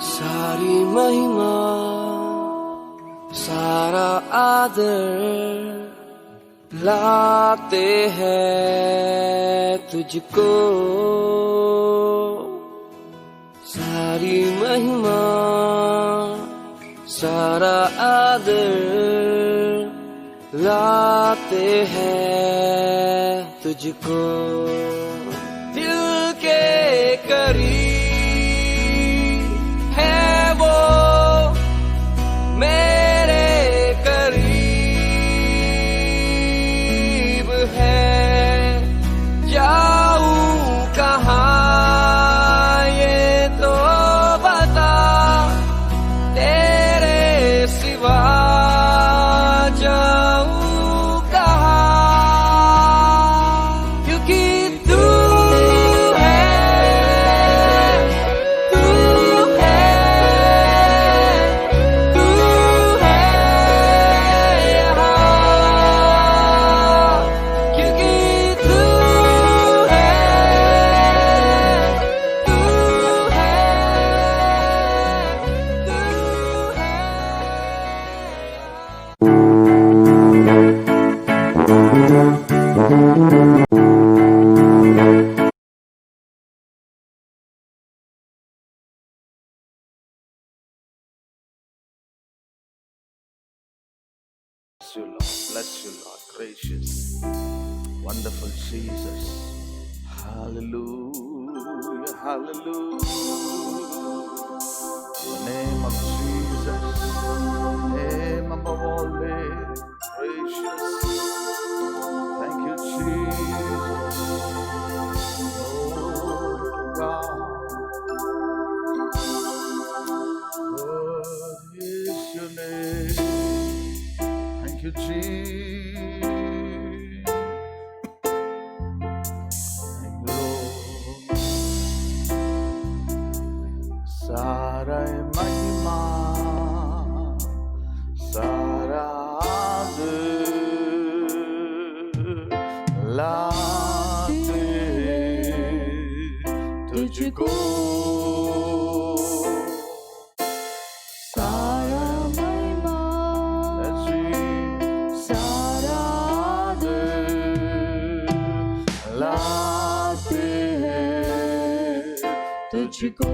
सारी महिमा सारा आदर लाते हैं तुझको। सारी महिमा सारा आदर लाते हैं तुझको। दिल के करीब Bless you, Lord. Bless you, Lord. Gracious, wonderful Jesus. Hallelujah. Hallelujah. In the name of Jesus. Name above all names. Gracious. Thank you, Jesus. Glory to God. What is your name? Thank you, Jesus. Thank you, Lord. Sara महिमा सारा आदर लाते तुझको। तुझको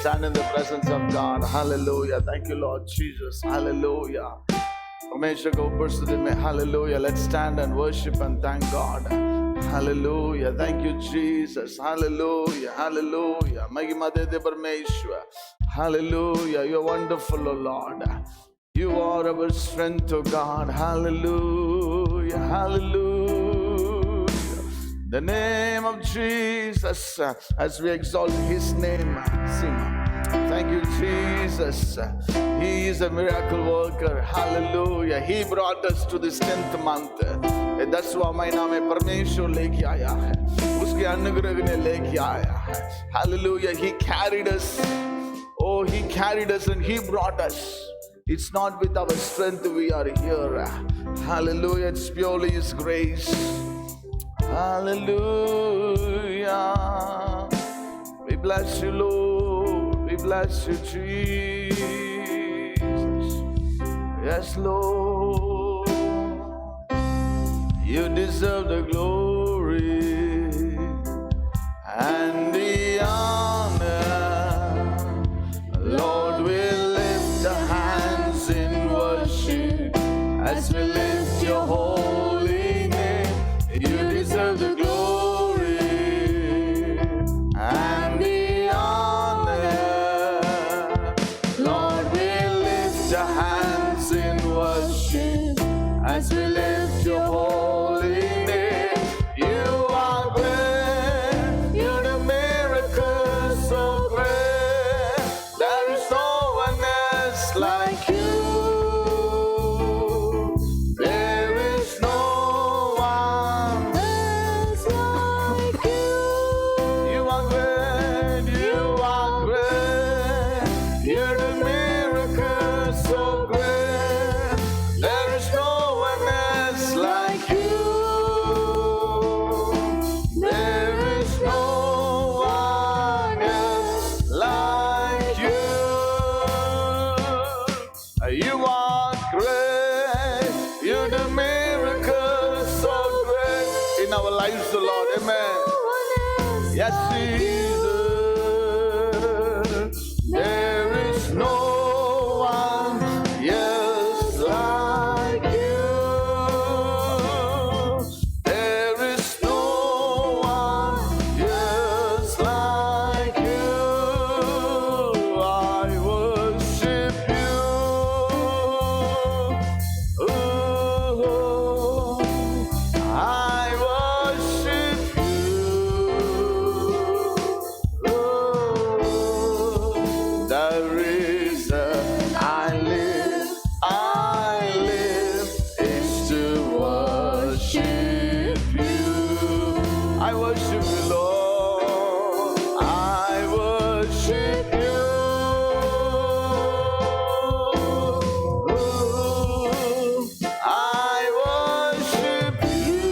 stand in the presence of God. Hallelujah. Thank you, Lord Jesus. Hallelujah. Hallelujah. Let's stand and worship and thank God. Hallelujah. Thank you, Jesus. Hallelujah. Hallelujah. Hallelujah. You're wonderful, O Lord. You are our strength, O God. Hallelujah. Hallelujah. The name of Jesus, as we exalt His name, sing. Thank you, Jesus. He is a miracle worker. Hallelujah. He brought us to this 10th month. 10वां महीना में परमेश्वर लेके आया है, उसके अनुग्रह ने लेके आया है. Hallelujah. He carried us. Oh, He carried us and He brought us. It's not with our strength we are here. Hallelujah. It's purely His grace. Hallelujah. We bless you, Lord. We bless you, Jesus. Yes, Lord. You deserve the glory and the honor. Lord, we lift our hands in worship as we lift your holy name. You deserve the glory and the honor. Lord, we lift our hands in worship as we lift your holy name. You are great. You're the miracle so great. There is no one else like you. There is no one else like you. You are great. You are great. You're the miracle so great. There is no one else like you. There is no one else like you. You are great. You're the miracle so great in our lives, the Lord. Amen. Yes, Jesus. There is no one else like you. There is no one else like you. I worship you. Oh, I worship you. Oh, the reason I live is to worship you. I worship you, Lord. I worship you. I worship you.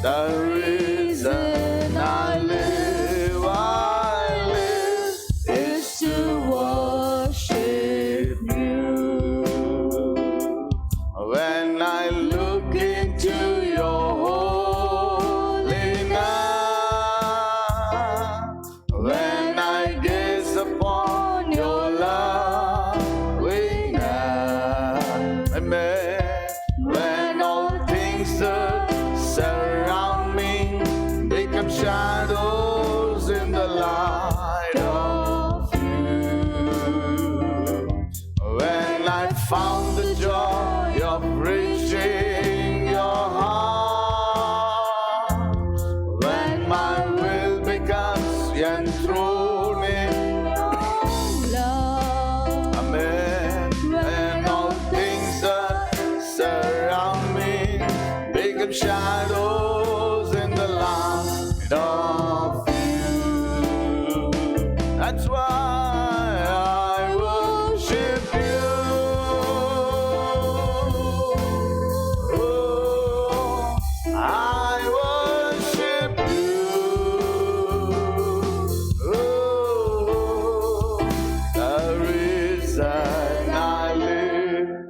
The reason I live is to worship you. When I look into your holiness, when I gaze upon your loveliness, amen. When all things that surround me become shadows in the light of you. When I found the joy of reaching your heart, when my will becomes enthroned in love, amen. When all things that surround me become shadows in the light of you. That's why I worship you. Oh, I worship you. Oh, the reason I live.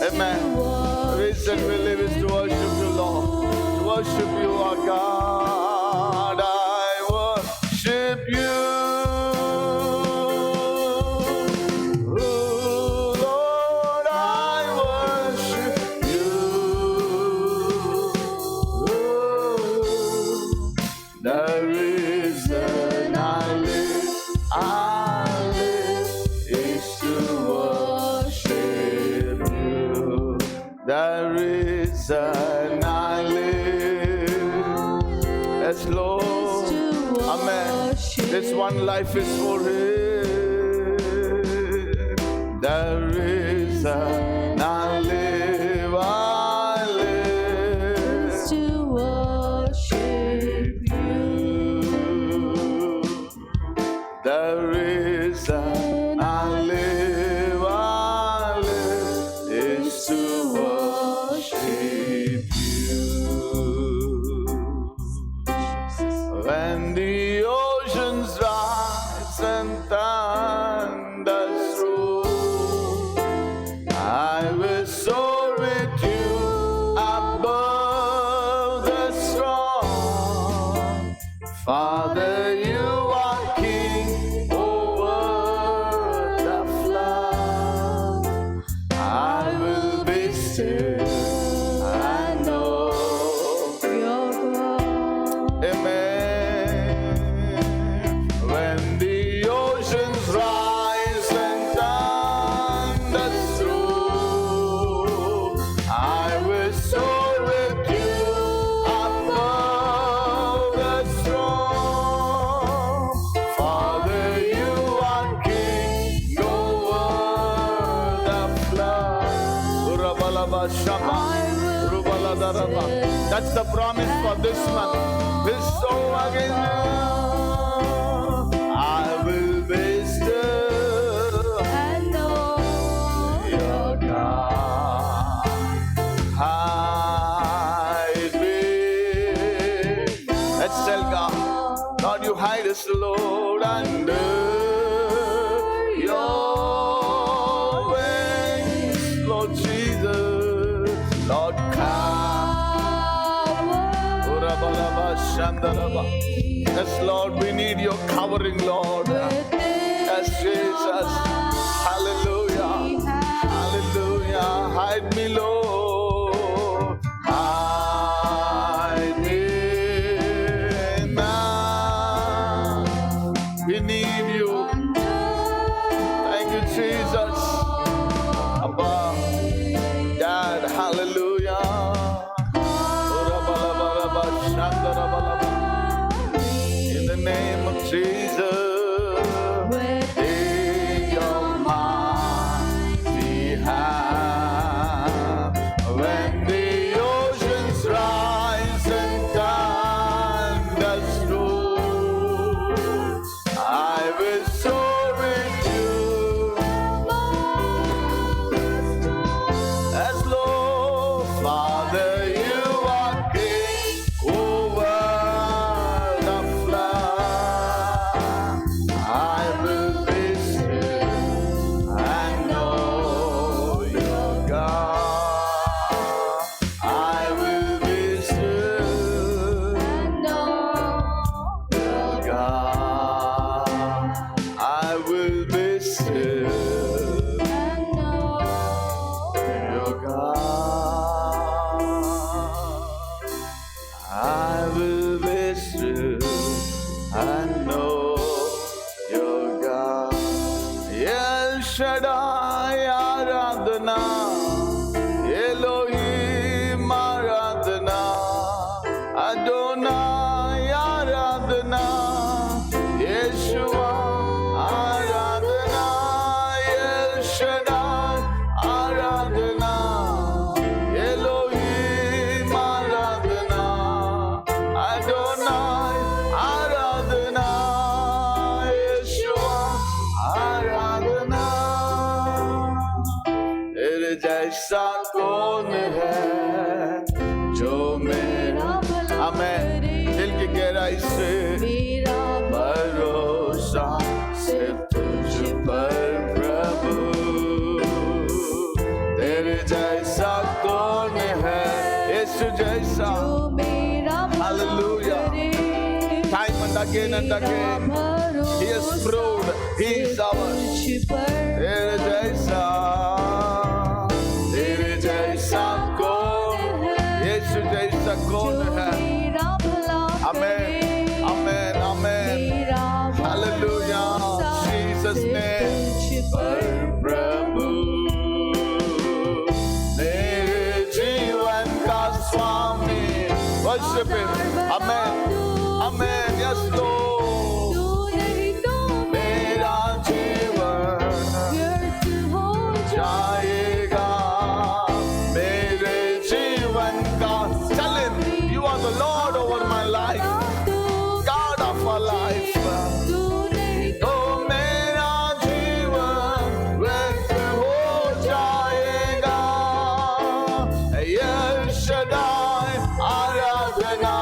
Amen. The reason we live is to worship you, Lord. To worship you, our God. I worship you. Lord, I worship you. The reason I live is to worship you. The reason I live, yes, Lord, amen. This one life is for Him. The reason I live to worship you. The reason I live is to worship you. When the oceans rise and thunders roll, I will soar with you above the storm. Father, you are King over the flood. I will be still and know Your God. Amen. When the oceans rise and thunders through, I will soar with you above the storm. Father, you are King over the flood. Urabalaba Shama, Urubaladaraba. That's the promise for this month. This soul again. I will be still And know your God. Hide me. Let's tell God, Lord, you hide us, Lord, under your wings, Lord Jesus, Lord, Shandaraba. Yes, Lord, we need your covering, Lord. Yes, Jesus. Hallelujah. Hallelujah. Hide me, Lord. Hide me now. We need you. Thank you, Jesus. Abba, Dad, hallelujah. In the name of Jesus, in your mighty hand, when the oceans rise and thunders roll, I will soar with you as Lord, Father, you are King over the flood. I will be still and know your God. I will be still and know your God. I will be still and know your God. I will be still and know your God. El Shaddai Aradhana, Elohim Aradhana, Adonai Aradhana, Yeshua Aradhana, El Shaddai Aradhana, Elohim Aradhana, Adonai Aradhana, Yeshua Aradhana. तेरे जैसा कौन है जो मेरा हमें दिल की गहराई से मेरा भरोसा सिर्फ तुझ पर प्रभु। तेरे जैसा कौन है यीशु जैसा जो मेरा again and again. He has proved He is ours. तेरे जैसा कौन, यीशु जैसा कौन है? Amen, amen, amen. Hallelujah. Jesus' name. प्रभु मेरे जीवन का स्वामी. Worship Him. Amen, amen. Yes, Lord. मेरा जीवन जाएगा मेरे जीवन का. Tell Him you are the Lord over my life, God of our life. तो मेरा जीवन व्यर्थ हो जाएगा. El Shaddai Aradhana,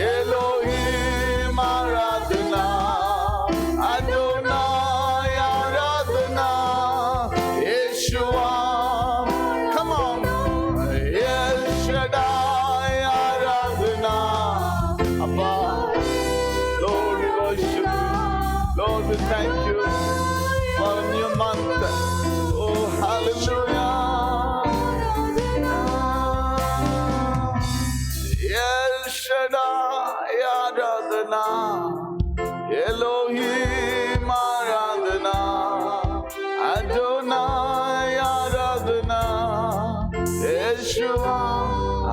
Elohim Aradhana, Adonai Aradhana, Yeshua. Come on. El Shaddai Aradhana. Abba, Lord, we worship you. Lord, we thank you for a new month. Oh, hallelujah. El Shaddai Aradhana, Elohim Aradhana, Adonai Aradhana, Yeshua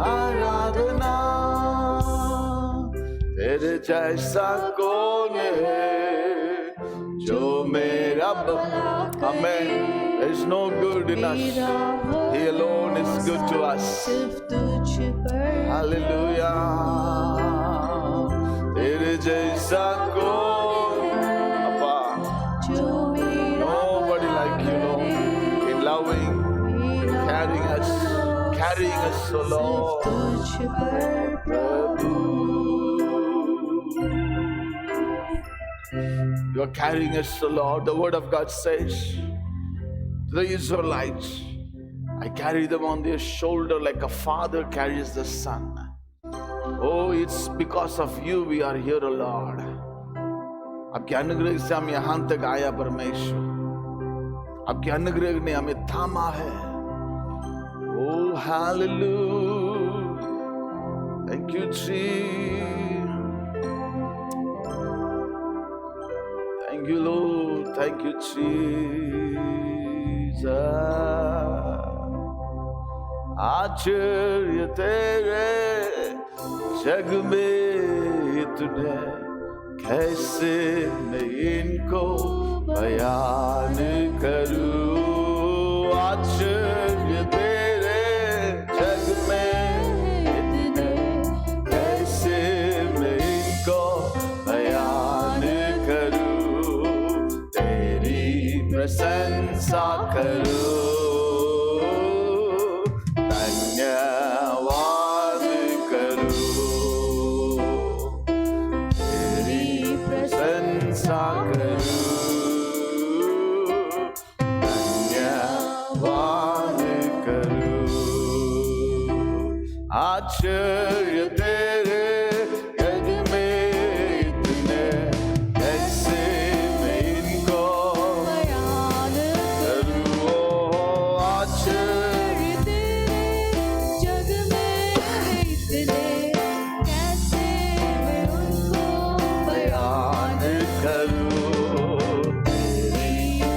आराधना. तेरे जैसा कौन है जो मेरा Amen. There is no good in us. He alone is good to us. Hallelujah. तेरे जैसा कौन, Appa. Nobody like you, Lord, in loving, carrying us, O Lord. Prabhu. You are carrying us, O Lord. The word of God says to the Israelites, I carry them on their shoulder like a father carries the son. Oh, it's because of you we are here, O Lord. आपके अनुग्रह से हम यहाँ तक आया परमेश्वर. आपके अनुग्रह ने हमें थामा है. Oh, hallelujah. Thank you, Jesus. Thank you, Lord. Thank you, Jesus. आश्चर्य तेरे जग में इतने, कैसे मैं इनको बयान करूं. आश्चर्य तेरे जग में इतने, कैसे मैं इनको बयान करूं. तेरी प्रशंसा करूं. आश्चर्य तेरे जग में इतने, कैसे मैं इनको बयान करूं. आश्चर्य तेरे जग में इतने, कैसे मैं उनको बयान करूं. तेरी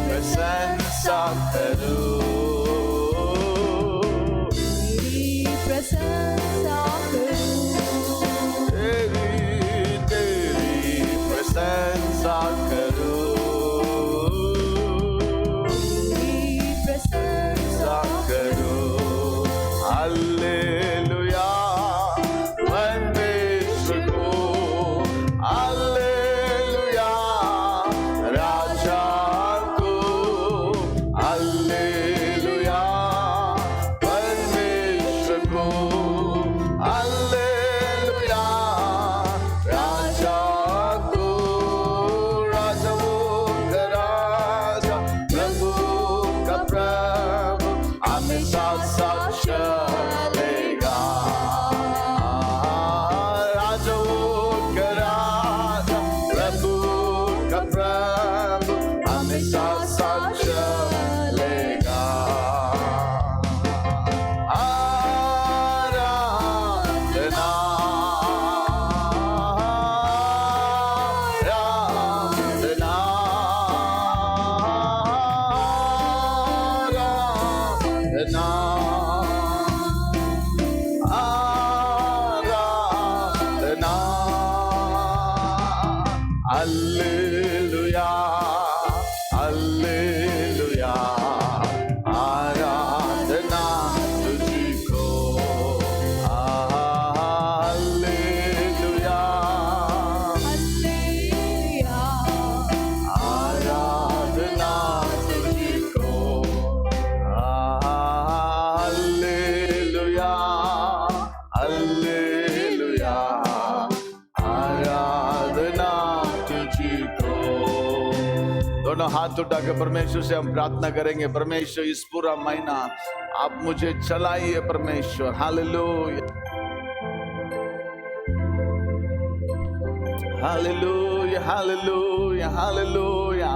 प्रशंसा करूं. प्रशंसा करूं. तेरी प्रशंसा करूं. तेरी प्रशंसा करूं. हालेलुया परमेश्वर को. हालेलुया राजा को. हालेलुया परमेश्वर को. हालेलुया राजा को. राजाओं का राजा, प्रभु का प्रभु, हमेशा साथ चले. हाथ उठा के परमेश्वर से हम प्रार्थना करेंगे, परमेश्वर इस पूरा महीना आप मुझे चलाइए परमेश्वर। Hallelujah, hallelujah, hallelujah, hallelujah.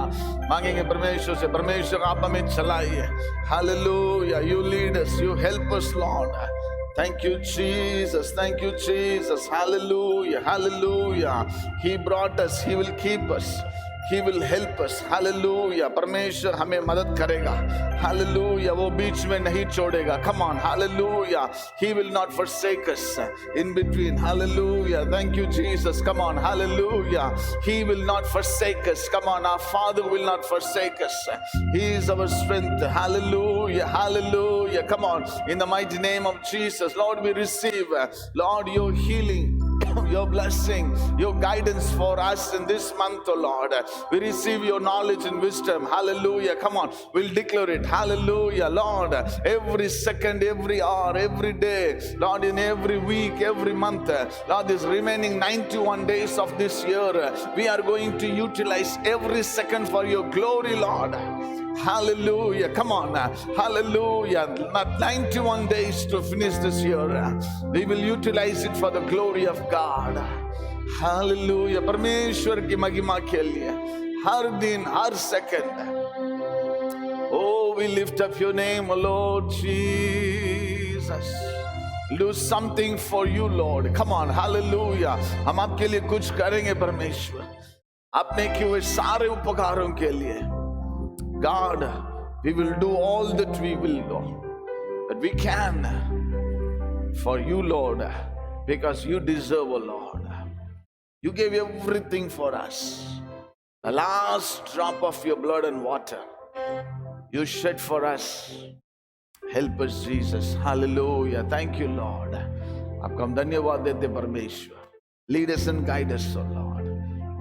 मांगेंगे परमेश्वर से, परमेश्वर आप हमें चलाइए। Hallelujah, you lead us, you help us Lord. Thank you, Jesus. Thank you, Jesus. Hallelujah. Hallelujah. He brought us. He will keep us. He will help us. Hallelujah. परमेश्वर हमें मदद करेगा। Hallelujah. वो बीच में नहीं छोड़ेगा। Come on. Hallelujah. He will not forsake us in between. Hallelujah. Thank you, Jesus. Come on. Hallelujah. He will not forsake us. Come on. Our Father will not forsake us. He is our strength. Hallelujah. Hallelujah. Come on. In the mighty name of Jesus, Lord, we receive, Lord, your healing, your blessing, your guidance for us in this month, oh Lord. We receive your knowledge and wisdom. Hallelujah. Come on, we'll declare it. Hallelujah, Lord. Every second, every hour, every day, Lord, in every week, every month, Lord, this remaining 91 days of this year, we are going to utilize every second for your glory, Lord. Hallelujah. Come on. Hallelujah. Not 91 days to finish this year. We will utilize it for the glory of God. Hallelujah. परमेश्वर की महिमा के लिए हर दिन, हर second, oh, we lift up your name, Lord Jesus. Do something for you, Lord. Come on. Hallelujah. हम आपके लिए कुछ करेंगे परमेश्वर, आपने किए हुए सारे उपकारों के लिए। God, we will do all that we will do, that we can for you, Lord, because you deserve, oh Lord. You gave everything for us. The last drop of your blood and water you shed for us. Help us, Jesus. Hallelujah. Thank you, Lord. आपको हम धन्यवाद देते परमेश्वर। Lead us and guide us, oh Lord.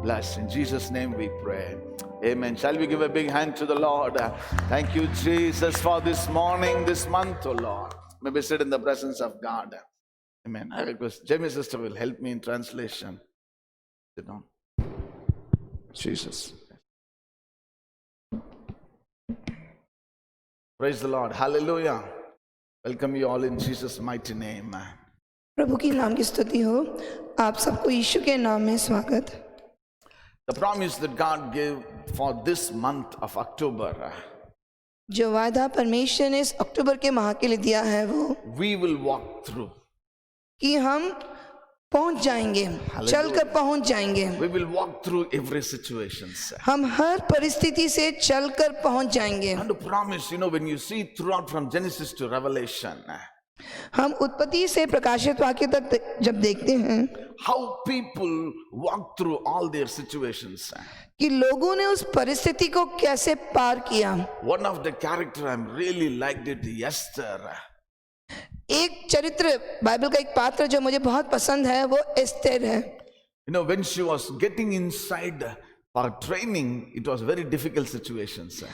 Bless in Jesus' name we pray. Amen. Shall we give a big hand to the Lord? Thank you, Jesus, for this morning, this month, oh Lord. May we sit in the presence of God. Amen. I request Jamie sister will help me in translation. Sit down. Jesus. Praise the Lord. Hallelujah. Welcome you all in Jesus' mighty name. प्रभु की नाम की स्तुति हो। आप सबको यीशु के नाम में स्वागत। The promise that God gave for this month of October, जो वादा परमेश्वर ने इस अक्टूबर के माह के लिए दिया है वो we will walk through. कि हम पहुंच जाएंगे, चलकर पहुंच जाएंगे। We will walk through every situation. हम हर परिस्थिति से चलकर पहुंच जाएंगे। And to promise, when you see throughout from Genesis to Revelation, हम उत्पत्ति से प्रकाशित वाक्य तक जब देखते हैं how people walk through all their situations. कि लोगों ने उस परिस्थिति को कैसे पार किया। One of the character I really liked it, Esther. एक चरित्र, बाइबल का एक पात्र जो मुझे बहुत पसंद है वो एस्तेर है। When she was getting inside for training, it was very difficult situations.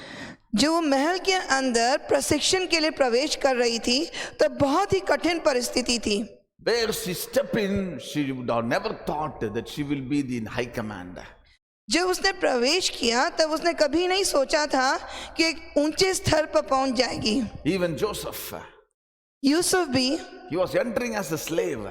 जो वो महल के अंदर प्रशिक्षण के लिए प्रवेश कर रही थी तो बहुत ही कठिन परिस्थिति थी। Where she stepped in, she would have never thought that she will be in high command. जब उसने प्रवेश किया तब उसने कभी नहीं सोचा था कि एक ऊंचे स्तर पर पहुंच जाएगी। Even Joseph, यूसुफ भी, he was entering as a slave.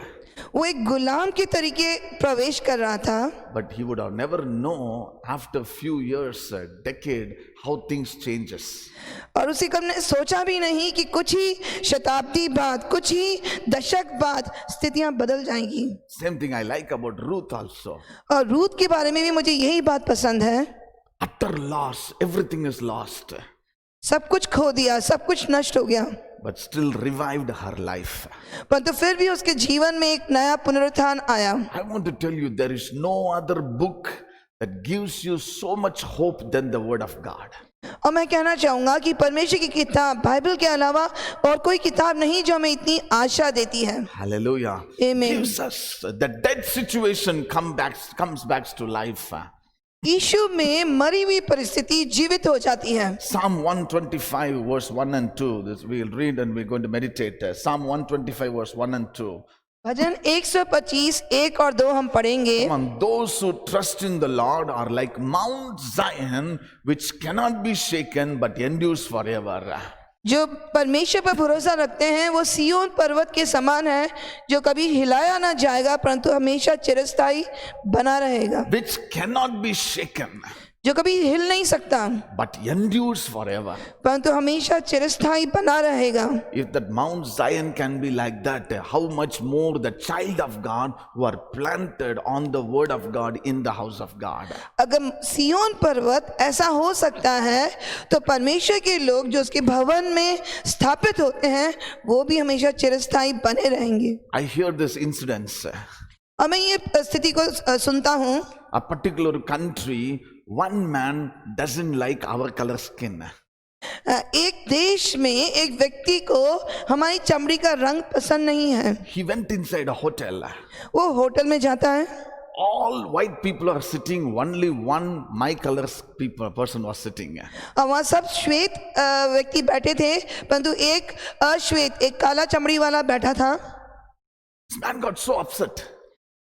वो एक गुलाम के तरीके प्रवेश कर रहा था। But he would have never known after few years, a decade, how things changes. और उसी को हमने सोचा भी नहीं कि कुछ ही शताब्दी बाद, कुछ ही दशक बाद स्थितियां बदल जाएंगी। Same thing I like about Ruth also. और रूथ के बारे में भी मुझे यही बात पसंद है। Utter loss, everything is lost. सब कुछ खो दिया, सब कुछ नष्ट हो गया, but still revived her life. परंतु फिर भी उसके जीवन में एक नया पुनरुत्थान आया। I want to tell you, there is no other book that gives you so much hope than the word of God. और मैं कहना चाहूंगा कि परमेश्वर की किताब बाइबल के अलावा और कोई किताब नहीं जो हमें इतनी आशा देती है। Hallelujah. Amen. Gives us the dead situation comes back to life. यीशु में मरी हुई परिस्थिति जीवित हो जाती है। Psalm 125 verse 1 and 2. This we'll read and we're going to meditate. Psalm 125 verse 1 and 2. भजन 125 1 और 2 हम पढ़ेंगे। Come on, those who trust in the Lord are like Mount Zion, which cannot be shaken but endures forever. जो परमेश्वर पर भरोसा रखते हैं वो सिय्योन पर्वत के समान है, जो कभी हिलाया ना जाएगा परंतु हमेशा चिरस्थायी बना रहेगा, Which cannot be shaken जो कभी हिल नहीं सकता but endures forever. परंतु हमेशा चिरस्थायी बना रहेगा। If that Mount Zion can be like that, how much more the child of God who are planted on the word of God in the house of God. अगर सिय्योन पर्वत ऐसा हो सकता है तो परमेश्वर के लोग जो उसके भवन में स्थापित होते हैं वो भी हमेशा चिरस्थायी बने रहेंगे। I hear this incidents. और मैं ये स्थिति को सुनता हूँ। A particular country, one man doesn't like our color skin. एक देश में एक व्यक्ति को हमारी चमड़ी का रंग पसंद नहीं है। He went inside a hotel. वो होटल में जाता है, All white people are sitting, only one my color person was sitting. और वहाँ सब श्वेत व्यक्ति बैठे थे परंतु एक अश्वेत, एक काला चमड़ी वाला बैठा था। This man got so upset.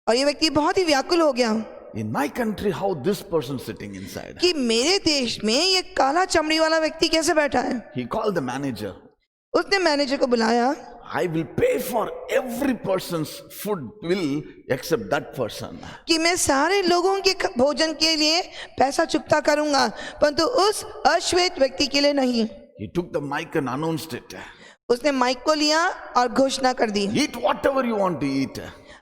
और ये व्यक्ति बहुत ही व्याकुल हो गया In my country, how this person sitting inside? कि मेरे देश में ये काला चमड़ी वाला व्यक्ति कैसे बैठा है। He called the manager. उसने मैनेजर को बुलाया, I will pay for every person's food bill except that person. कि मैं सारे लोगों के भोजन के लिए पैसा चुकता करूंगा परंतु उस अश्वेत व्यक्ति के लिए नहीं। He took the mic and announced it. उसने माइक को लिया और घोषणा कर दी, Eat whatever you want to eat.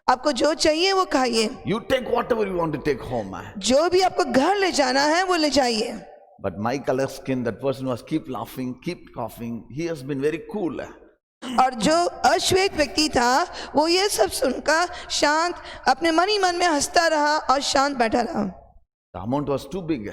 आपको जो चाहिए वो खाइए, You take whatever you want to take home. जो भी आपको घर ले जाना है वो ले जाइए। But my color skin, that person was keep laughing, keep coughing. He has been very cool. और जो अश्वेत व्यक्ति था वो ये सब सुनकर शांत, अपने मन ही मन में हंसता रहा और शांत बैठा रहा। The amount was too big.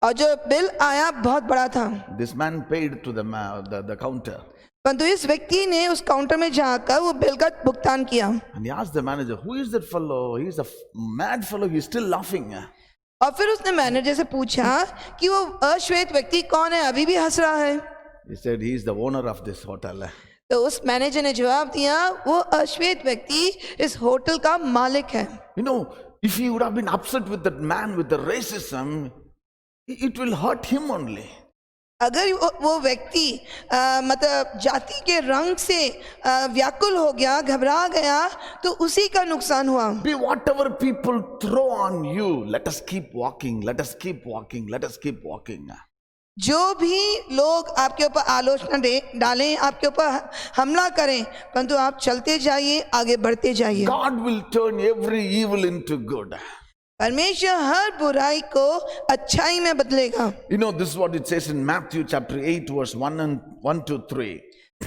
और जो बिल आया बहुत बड़ा था This man paid to the counter. परंतु इस व्यक्ति ने उस काउंटर में जाकर वो बिल का भुगतान किया। And he asked the manager, who is that fellow? He's a mad fellow. He's still laughing. और फिर उसने मैनेजर से पूछा कि वो अश्वेत व्यक्ति कौन है, अभी भी हंस रहा है। He said, he is the owner of this hotel. तो उस मैनेजर ने जवाब दिया, वो अश्वेत व्यक्ति इस होटल का मालिक है। You know, if he would have been upset with that man with the racism, it will hurt him only. अगर वो व्यक्ति मतलब जाति के रंग से व्याकुल हो गया, घबरा गया तो उसी का नुकसान हुआ। Be whatever people throw on you, let us keep walking, let us keep walking, let us keep walking. जो भी लोग आपके ऊपर आलोचना डालें, आपके ऊपर हमला करें, परंतु आप चलते जाइए, आगे बढ़ते जाइए। God will turn every evil into good. परमेश्वर हर बुराई को अच्छाई में बदलेगा। You know, this is what it says in Matthew chapter 8 verse 1 to 3.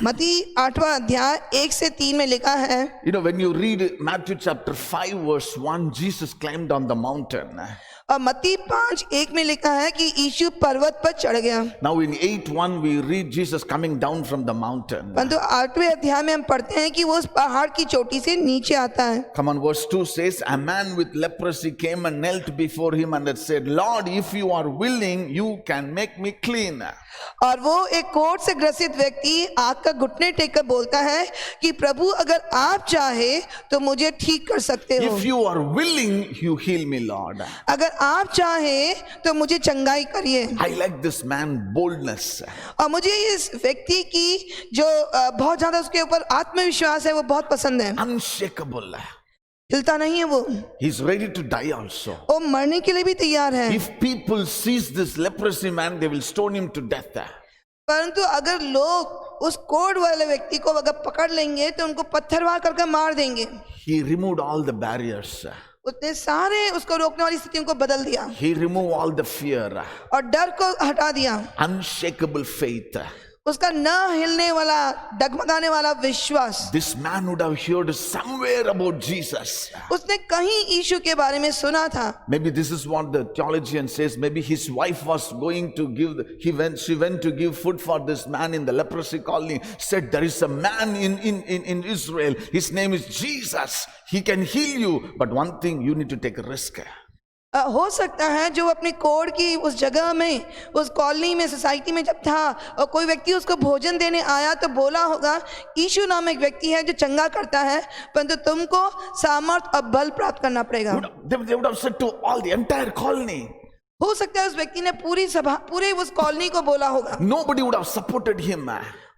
मत्ती 8वां अध्याय 1 से 3 में लिखा है। You know, when you read Matthew chapter 5 verse 1, Jesus climbed on the mountain. और मत्ती 5:1 में लिखा है कि यीशु पर्वत पर चढ़ गया। Now in 8:1 we read Jesus coming down from the mountain. परंतु 8वें अध्याय में हम पढ़ते हैं कि वो उस पहाड़ की चोटी से नीचे आता है। Come on, verse 2 says, a man with leprosy came and knelt before him and had said, Lord, if you are willing, you can make me clean. और वो एक कोढ़ से ग्रसित व्यक्ति आग का घुटने टेक कर बोलता है कि प्रभु अगर आप चाहे तो मुझे ठीक कर सकते हो। If you are willing, you heal me, Lord. अगर आप चाहे तो मुझे चंगाई करिए। I like this man boldness. और मुझे इस व्यक्ति की जो बहुत ज्यादा उसके ऊपर आत्मविश्वास है वो बहुत पसंद है। Unshakable. हिलता नहीं है वो। He's ready to die also. वो मरने के लिए भी तैयार है। If people seize this leprosy man, they will stone him to death. परंतु अगर लोग उस कोढ़ वाले व्यक्ति को अगर पकड़ लेंगे तो उनको पत्थरवार करके मार देंगे। He removed all the barriers. उसने सारे उसको रोकने वाली स्थितियों को बदल दिया। He removed all the fear. और डर को हटा दिया। Unshakable faith. उसका न हिलने वाला, डगमगाने वाला विश्वास। This man would have heard somewhere about Jesus. उसने कहीं यीशु के बारे में सुना था। Maybe this is what the theologian says. Maybe his wife was going to give, she went to give food for this man in the leprosy colony. Said, there is a man in Israel. His name is Jesus. He can heal you. But one thing, you need to take a risk. हो सकता है जो अपनी code की उस जगह में, उस कॉलोनी में, सोसाइटी में जब था और कोई व्यक्ति उसको भोजन देने आया तो बोला होगा यीशु नाम एक व्यक्ति है जो चंगा करता है, परंतु तुमको सामर्थ और बल प्राप्त करना पड़ेगा। They would have said to all the entire colony. हो सकता है उस व्यक्ति ने पूरी सभा, पूरे उस कॉलोनी को बोला होगा, Nobody would have supported him.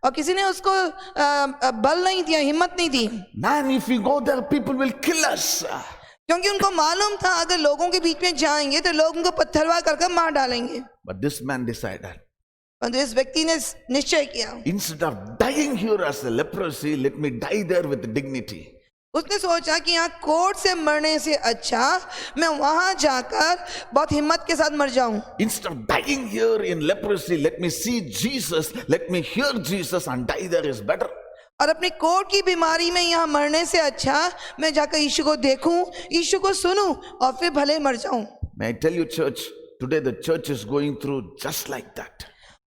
और किसी ने उसको बल नहीं दिया, हिम्मत नहीं दी, Man, if we go there, people will kill us. क्योंकि उनको मालूम था अगर लोगों के बीच में जाएंगे तो लोग उनको पत्थरवाह कर मार डालेंगे। But this man decided, परंतु इस व्यक्ति ने निश्चय किया, instead of dying here as a leprosy, let me die there with dignity. उसने सोचा कि यहाँ कोर्ट से मरने से अच्छा मैं वहां जाकर बहुत हिम्मत के साथ मर जाऊं। Instead of dying here in leprosy, let me see Jesus, let me hear Jesus and die there is better. और अपनी कोर्ट की बीमारी में यहाँ मरने से अच्छा मैं जाकर यीशु को देखूं, यीशु को सुनूं और फिर भले मर जाऊं। May I tell you, church, today the church is going through just like that.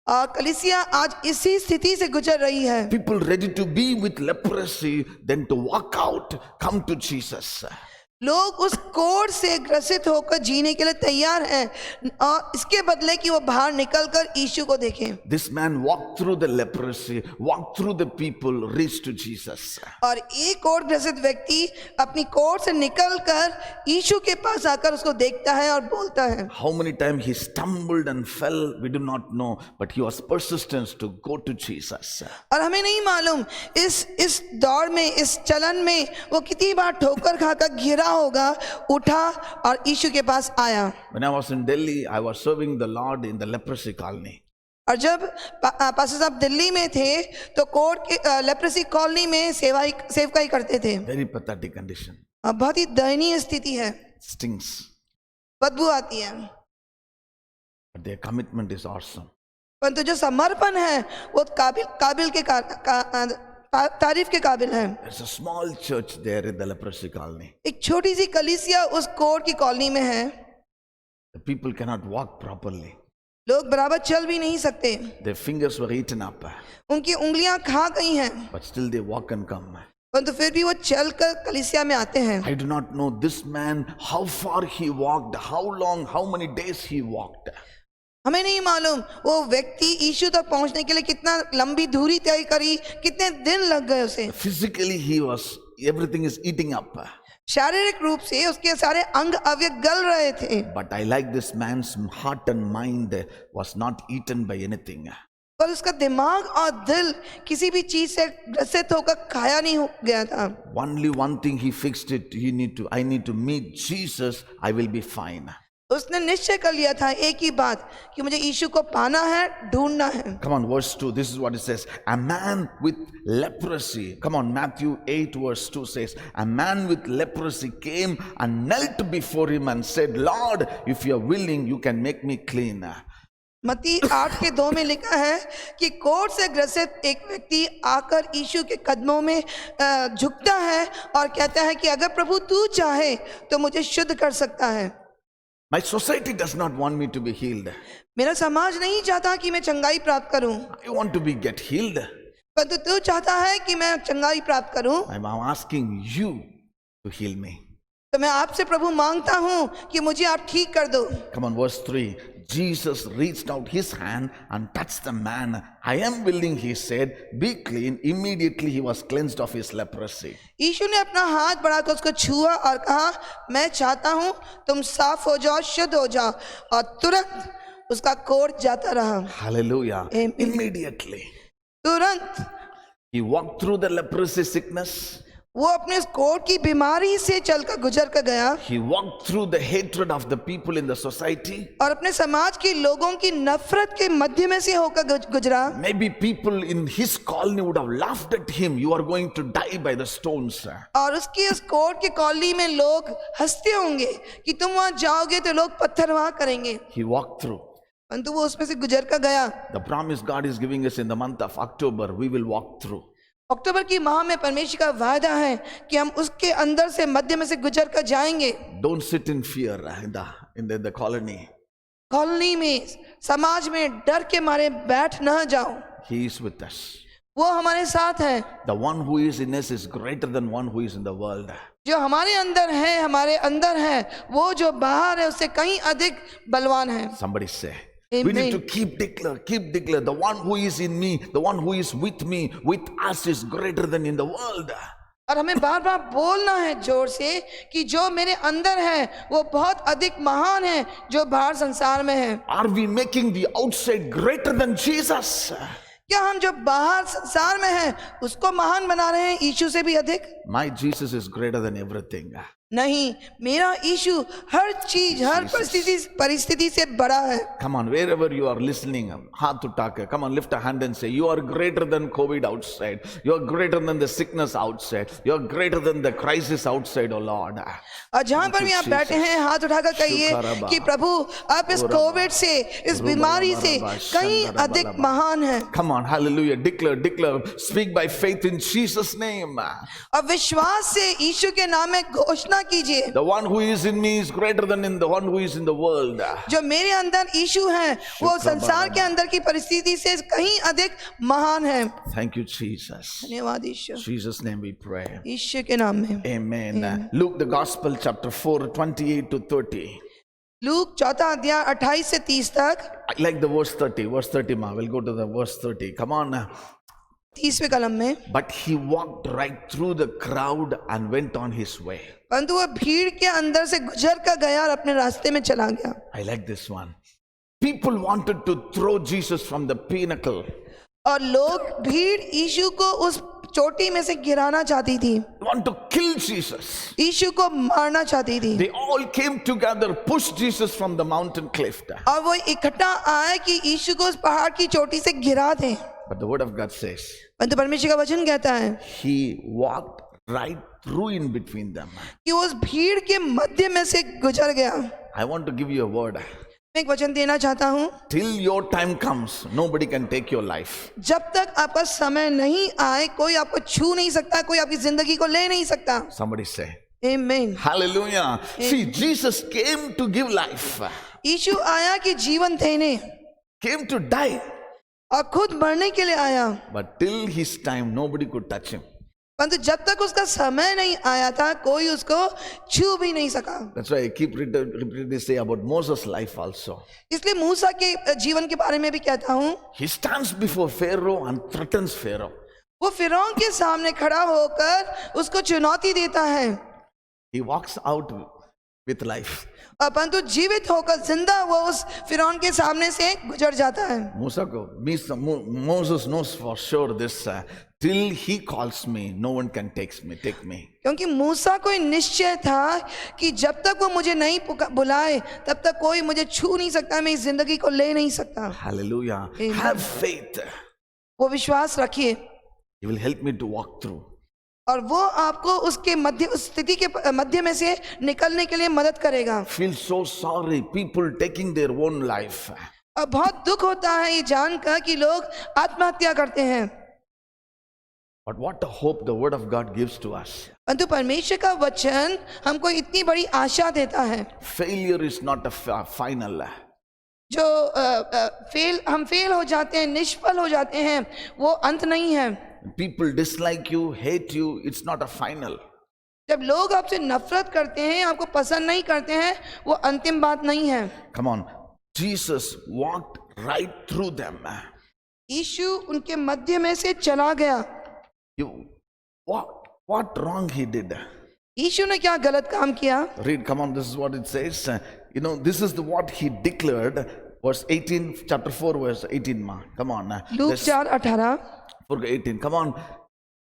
और कलीसिया आज इसी स्थिति से गुजर रही है। People ready to be with leprosy, then to walk out, come to Jesus. लोग उस कोड से ग्रसित होकर जीने के लिए तैयार हैं और इसके बदले कि वो बाहर निकलकर यीशु को देखें। This man walked through the leprosy, walked through the people, reached to Jesus. और एक कोड ग्रसित व्यक्ति अपनी कोड से निकलकर यीशु के पास आकर उसको देखता है और बोलता है। How many times he stumbled and fell, we do not know, but he was persistent to go to Jesus. और हमें नहीं मालूम इस दौड़ में, इस चलन में वो कितनी बार ठोकर खाकर गिरा होगा, उठा और यीशु के पास आया। When I was in Delhi, I was serving the Lord in the leprosy colony. और जब पास्टर साहब दिल्ली में थे तो कोर्ट के लेप्रेसी कॉलोनी में सेवकाई करते थे। Very pathetic condition. अब बहुत ही दयनीय स्थिति है, Stinks. बदबू आती है, But their commitment is awesome. परंतु जो समर्पण है वो काबिल के तारीफ के काबिल है। There's a small church there in the leprosy colony. एक छोटी सी कलीसिया उस कोर्ट की कॉलोनी में है। The people cannot walk properly. लोग बराबर चल भी नहीं सकते, Their fingers were eaten up, उनकी उंगलियां खा गई हैं, but still they walk and come. परंतु फिर भी वो चलकर कलीसिया में आते हैं। I do not know this man, how far he walked, how long, how many days he walked. हमें नहीं मालूम वो व्यक्ति यीशु तक पहुंचने के लिए कितना लंबी दूरी तय करी, कितने दिन लग गए उसे। Physically everything is eating up. शारीरिक रूप से उसके सारे अंग अवयव गल रहे थे, But I like this man's heart and mind was not eaten by anything. पर उसका दिमाग और दिल किसी भी चीज से ग्रसित होकर खाया नहीं हो गया था। Only one thing he fixed it. I need to meet Jesus. I will be fine. उसने निश्चय कर लिया था एक ही बात कि मुझे यीशु को पाना है, ढूंढना है। Come on, verse 2. This is what it says. A man with leprosy. Come on, Matthew 8 verse 2 says, a man with leprosy came and knelt before him and said, Lord, if you are willing, you can make me clean. मत्ती 8:2 में लिखा है कि कोढ़ से ग्रसित एक व्यक्ति आकर यीशु के कदमों में झुकता है और कहता है कि अगर प्रभु तू चाहे तो मुझे शुद्ध कर सकता है। My society does not want me to be healed. मेरा समाज नहीं चाहता कि मैं चंगाई प्राप्त करूं, I want to get healed. परंतु तू चाहता है कि मैं चंगाई प्राप्त करूं। I'm asking you to heal me. तो मैं आपसे प्रभु मांगता हूं कि मुझे आप ठीक कर दो। Come on, verse 3. Jesus reached out his hand and touched the man. I am willing, he said, be clean. Immediately he was cleansed of his leprosy. यीशु ने अपना हाथ बढ़ाकर उसको छुआ और कहा, मैं चाहता हूं तुम साफ हो जाओ, शुद्ध हो जाओ, और तुरंत उसका कोढ़ जाता रहा। Hallelujah. Amen. Immediately. तुरंत He walked through the leprosy sickness. वो अपने उस कोढ़ की बीमारी से चलकर गुजर कर गया। He walked through the hatred of the people in the society. और अपने समाज के लोगों की नफरत के मध्य में से होकर गुजरा। Maybe people in his colony would have laughed at him. You are going to die by the stones. और उसकी उस कोढ़ के कॉलोनी में लोग हंसते होंगे कि तुम वहां जाओगे तो लोग पत्थरवाह करेंगे। He walked through. परंतु वो उसमें से गुजर कर गया। The promise God is giving us in the month of October, we will walk through. अक्टूबर की माह में परमेश्वर का वायदा है कि हम उसके अंदर से मध्य में से गुजर कर जाएंगे। Don't sit in fear in the colony. Colony में, समाज में डर के मारे बैठ न जाओ। He is with us. वो हमारे साथ है। The one who is in us is greater than one who is in the world. जो हमारे अंदर है, हमारे अंदर है, वो जो बाहर है उससे कहीं अधिक बलवान है। Somebody say. We need to keep declare. The one who is in me, the one who is with me, with us is greater than in the world. और हमें बार बार बोलना है जोर से कि जो मेरे अंदर है वो बहुत अधिक महान है जो बाहर संसार में है। Are we making the outside greater than Jesus? क्या हम जो बाहर संसार में हैं उसको महान बना रहे हैं यीशु से भी अधिक? My Jesus is greater than everything. नहीं, मेरा यीशु हर चीज, हर परिस्थिति से बड़ा है। Come on, wherever you are listening, हाथ उठा के, come on, lift a hand and say, you are greater than COVID outside. You are greater than the sickness outside. You are greater than the crisis outside, oh Lord. और जहां पर भी आप बैठे हैं हाथ उठाकर कहिए कि प्रभु आप इस कोविड से, इस बीमारी से कहीं अधिक महान है। Come on, hallelujah, declare, speak by faith in Jesus' name. और विश्वास से यीशु के नाम में घोषणा कीजिए। The one who is in me is greater than in the one who is in the world. जो मेरे अंदर यीशु है वो संसार के अंदर की परिस्थिति से कहीं अधिक महान है। Thank you, Jesus. धन्यवाद यीशु। Jesus' name we pray. यीशु के नाम में Amen. Luke the Gospel chapter 4, 28 to 30. Look 4 अध्याय 28 से 30 तक। I like the verse 30. Verse 30, ma. We'll go to the verse 30. Come on. 30वें कलम में, But he walked right through the crowd and went on his way. परंतु वह भीड़ के अंदर से गुजर कर गया और अपने रास्ते में चला गया। I like this one. People wanted to throw Jesus from the pinnacle. और लोग भीड़ यीशु को उस चोटी में से गिराना चाहती थी, They want to kill Jesus. यीशु को मारना चाहती थी। They all came together, pushed Jesus from the mountain cliff. और वो इकट्ठा आए कि यीशु को उस पहाड़ की चोटी से गिरा दें। But the word of God says, परंतु परमेश्वर का वचन कहता है he walked right through in between them. कि वो उस भीड़ के मध्य में से गुजर गया। I want to give you a word. मैं एक वचन देना चाहता हूँ, Till your time comes, nobody can take your life. जब तक आपका समय नहीं आए कोई आपको छू नहीं सकता, कोई आपकी जिंदगी को ले नहीं सकता। Somebody say, आमीन। hallelujah. See, Jesus came to give life, यीशु आया कि जीवन देने, came to die. और खुद मरने के लिए आया। But till his time, nobody could touch him. परंतु जब तक उसका समय नहीं आया था कोई उसको छू भी नहीं सका। That's why I keep repeating this say about Moses' life also. इसलिए मूसा के जीवन के बारे में भी कहता हूँ, He stands before Pharaoh and threatens Pharaoh. वो फिरौन के सामने खड़ा होकर उसको चुनौती देता है। He walks out with life. परंतु जीवित होकर जिंदा वो उस फिरौन के सामने से गुजर जाता है। Moses knows for sure this. Till he calls me, no one can take me. क्योंकि मूसा को निश्चय था कि जब तक वो मुझे नहीं बुलाए तब तक कोई मुझे छू नहीं सकता, मैं इस जिंदगी को ले नहीं सकता। Hallelujah. Amen. Have faith. वो विश्वास रखिए, He will help me to walk through. और वो आपको उसके मध्य, उस स्थिति के मध्य में से निकलने के लिए मदद करेगा। Feel so sorry. People taking their own life. और बहुत दुख होता है ये जानकर कि लोग आत्महत्या करते हैं। But what a hope the word of God gives to us. परंतु परमेश्वर का वचन हमको इतनी बड़ी आशा देता है। Failure is not a final. जो हम फेल हो जाते हैं, निष्फल हो जाते हैं, वो अंत नहीं है। People dislike you, hate you, it's not a final. जब लोग आपसे नफरत करते हैं, आपको पसंद नहीं करते हैं, वो अंतिम बात नहीं है। Come on. Jesus walked right through them. यीशु उनके मध्य में से चला गया। What wrong he did? यीशु ने क्या गलत काम किया? Read, come on, this is what it says. This is what he declared. Verse 18, chapter 4, verse 18. Come on. Look 4:18। 4:18. Come on.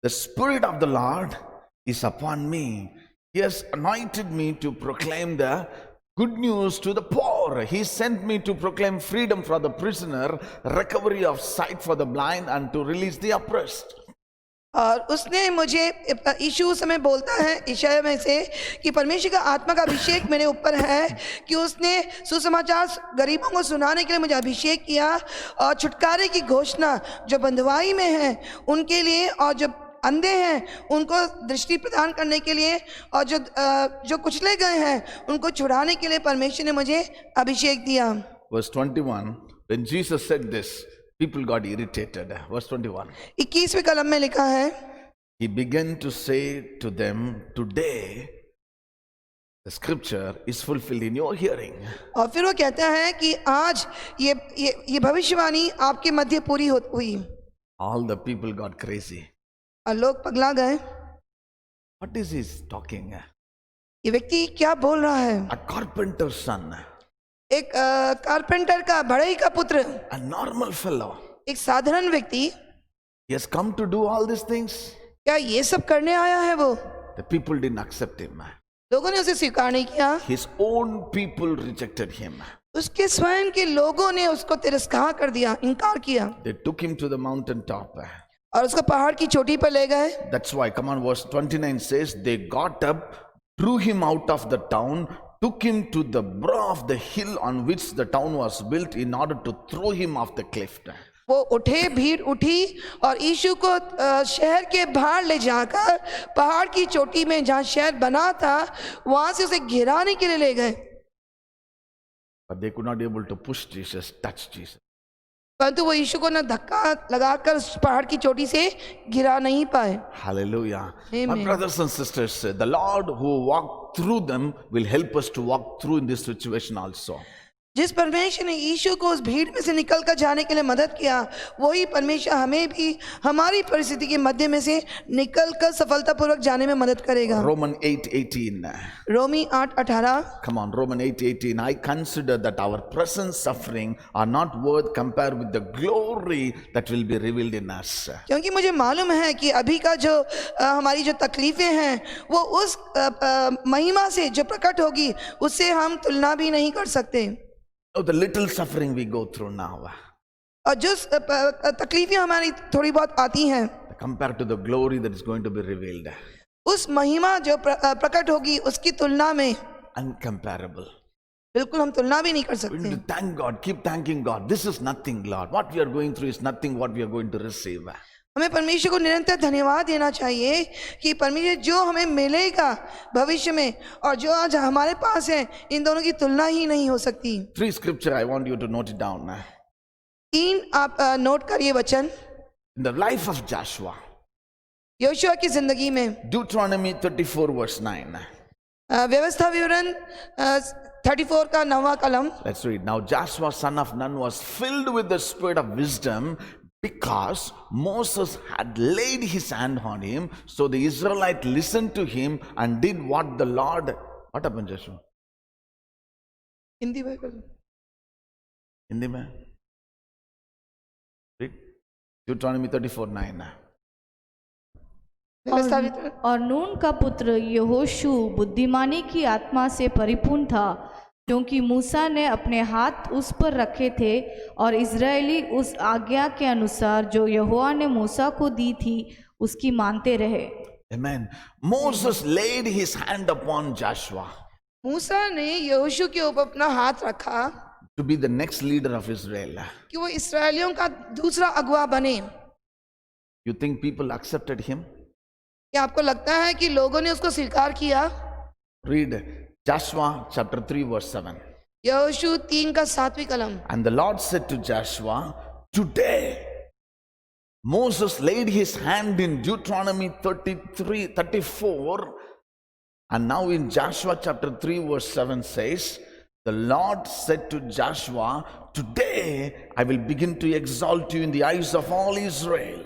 The Spirit of the Lord is upon me. He has anointed me to proclaim the good news to the poor. He sent me to proclaim freedom for the prisoner, recovery of sight for the blind, and to release the oppressed. और उसने मुझे, यीशु उस समय बोलता है Isaiah में से कि परमेश्वर का आत्मा का अभिषेक मेरे ऊपर है कि उसने सुसमाचार गरीबों को सुनाने के लिए मुझे अभिषेक किया, और छुटकारे की घोषणा जो बंधुआई में है उनके लिए, और जो अंधे हैं उनको दृष्टि प्रदान करने के लिए, और जो कुचले गए हैं उनको छुड़ाने के लिए परमेश्वर ने मुझे अभिषेक दिया। Verse 21, when Jesus said this, People got irritated. Verse 21. 21वें कलम में लिखा है, He began to say to them, today the scripture is fulfilled in your hearing. और फिर वो कहता है कि आज ये भविष्यवाणी आपके मध्य पूरी हुई। All the people got crazy. और लोग पगला गए। What is he talking? ये व्यक्ति क्या बोल रहा है? A carpenter's son, एक कारपेंटर का, बढ़ई का पुत्र, a normal fellow. एक साधारण व्यक्ति He has come to do all these things. क्या ये सब करने आया है? वो The people didn't accept him. लोगों ने उसे स्वीकार नहीं किया। His own people rejected him. उसके स्वयं के लोगों ने उसको तिरस्कार कर दिया, इनकार किया, They took him to the mountain top. और उसको पहाड़ की चोटी पर ले गए। That's why, come on, verse 29 says, they got up, drew him out of the town, took him to the brow of the hill on which the town was built in order to throw him off the cliff. वो उठे, भीड़ उठी और यीशु को शहर के बाहर ले जाकर पहाड़ की चोटी में जहाँ शहर बना था वहां से उसे गिराने के लिए ले गए। But they could not be able to push Jesus, touch Jesus. परंतु वो यीशु को न धक्का लगाकर उस पहाड़ की चोटी से गिरा नहीं पाए। Hallelujah. Amen. My brothers and sisters, the Lord who walked through them will help us to walk through in this situation also. जिस परमेश्वर ने यीशु को उस भीड़ में से निकल कर जाने के लिए मदद किया, वही परमेश्वर हमें भी हमारी परिस्थिति के मध्य में से निकल कर सफलतापूर्वक जाने में मदद करेगा। Romans 8:18. Romi 8:18। Come on, Romans 8:18. I consider that our present suffering are not worth compared with the glory that will be revealed in us. क्योंकि मुझे मालूम है कि अभी का जो हमारी जो तकलीफें हैं वो उस महिमा से जो प्रकट होगी उससे हम तुलना भी नहीं कर सकते। Oh, the little suffering we go through now, और जो तकलीफें हमारी थोड़ी बहुत आती हैं compared to the glory that is going to be revealed, उस महिमा जो प्रकट होगी उसकी तुलना में uncomparable. बिल्कुल हम तुलना भी नहीं कर We सकते। need to thank God, keep thanking God. This is nothing, Lord. What we are going through is nothing what we are going to receive. हमें परमेश्वर को निरंतर धन्यवाद देना चाहिए कि परमेश्वर जो हमें मिलेगा भविष्य में और जो आज हमारे पास है इन दोनों की तुलना ही नहीं हो सकती। 3 scripture, I want you to note it down. 3 आप नोट करिए वचन। In the life of Joshua, Joshua की जिंदगी में Deuteronomy 34 verse 9. व्यवस्था विवरण 34 का 9वां कलम। Let's read. Now Joshua son of Nun was filled with the spirit of wisdom because Moses had laid his hand on him. So the Israelite listened to him and did what the Lord. What happened, Joshua? Hindi Bible Hindi mein? Read. Deuteronomy 34:9. व्यवस्था विवरण। और नून का पुत्र यहोशू बुद्धिमानी की आत्मा से परिपूर्ण था, क्योंकि मूसा ने अपने हाथ उस पर रखे थे और इज़राइली उस आज्ञा के अनुसार जो यहोवा ने मूसा को दी थी उसकी मानते रहे। Amen. Moses laid his hand upon Joshua मूसा ने यहोशू के ऊपर अपना हाथ रखा to be the next leader of Israel. कि वो इस्राएलियों का दूसरा अगुवा बने। You think people accepted him? क्या आपको लगता है कि लोगों ने उसको स्वीकार किया? Read Joshua chapter 3 verse 7. यहोशू 3 का 7वीं कलम। And the Lord said to Joshua, today Moses laid his hand in Deuteronomy 34, and now in Joshua chapter 3 verse 7 says, the Lord said to Joshua, today I will begin to exalt you in the eyes of all Israel,